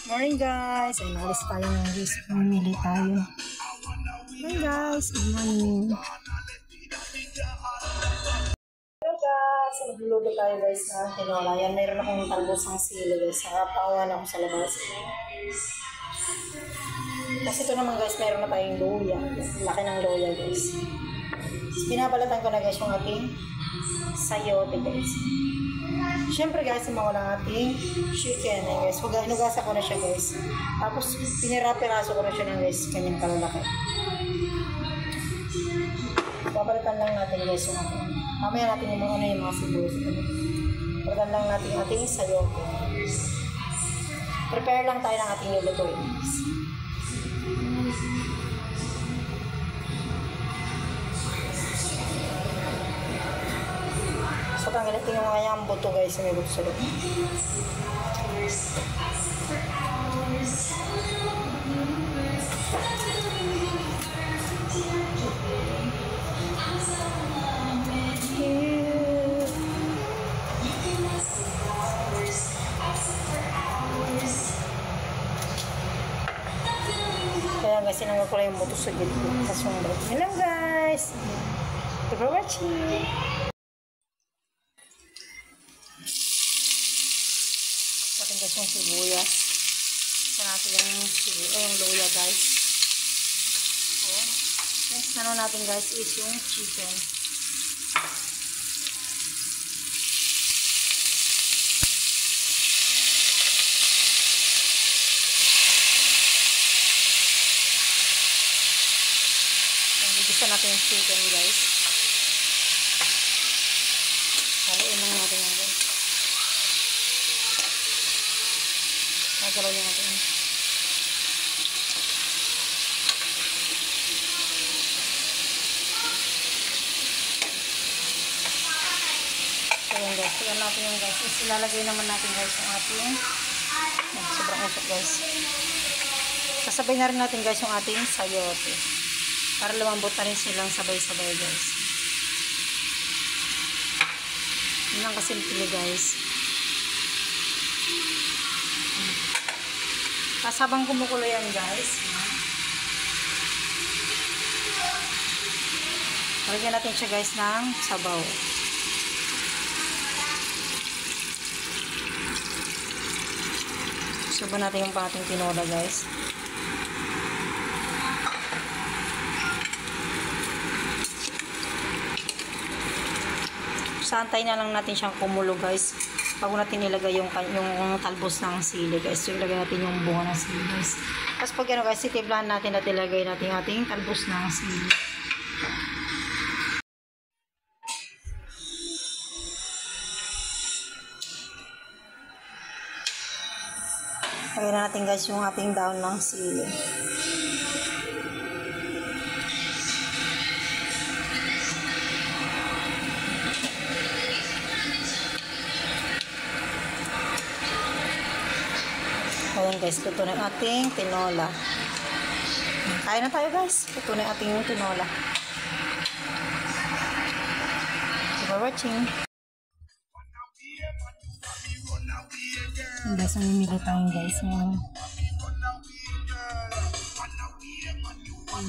Morning guys! Ay, nalis tayo ng guys. Pumili tayo. Hi guys! Good morning! Hello guys! Nagluluto tayo guys ng tinola. Yan, mayroon akong talbos ng sili guys. Nakapawan ako sa labas. Kasi ito naman guys, mayroon na tayong luya. Laki ng luya guys. Binabalatan ko na guys yung ating sayote guys. Siyempre guys, mawala ang ating chicken guys. Hinugasan ko na siya guys. Tapos pinirapiraso ko na siya ng guys. Kanyang kalalaki. Babalitan lang natin guys yung ating. Mamaya natin yung mga sibuyas. Babalitan lang natin yung ating sayote. Prepare lang tayo ng ating lulutuin guys. So, tanggalin yung mga yung buto guys. May buto sa loob. Kaya guys, sinanggal ko lang yung buto sa gilid. Kasunggal. Yun lang guys. Thank you for watching. Natin guys yung sibuyas. Isa natin yung luya guys. So, next na natin guys is yung chicken. Nagigisa natin yung chicken guys. Haluin lang natin yan guys. Nagalaw niya natin. So yan guys, tignan natin yung guys. Ilalagay naman natin guys yung ating sobrang usok guys. Kasabay na rin natin guys yung ating sayote. Para lumambot na rin silang sabay-sabay guys. Yun lang kasimple guys. Tapos habang kumukulo yan guys, lagyan natin siya guys ng sabaw. Subo natin yung pating tinola guys. Santay na lang natin siyang kumulo guys. Bago natin ilagay yung talbos ng sili guys. So ilagay natin yung bunga ng sili guys. Tapos pag ano guys, itiblahan natin at ilagay natin yung ating talbos ng sili. Lagay na natin guys yung ating daon ng sili. Ayan guys, luto na yung ating tinola. Kain na tayo guys. Luto na yung ating tinola. Thank you for watching. Guys, mamimili tayo guys.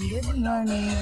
Good morning.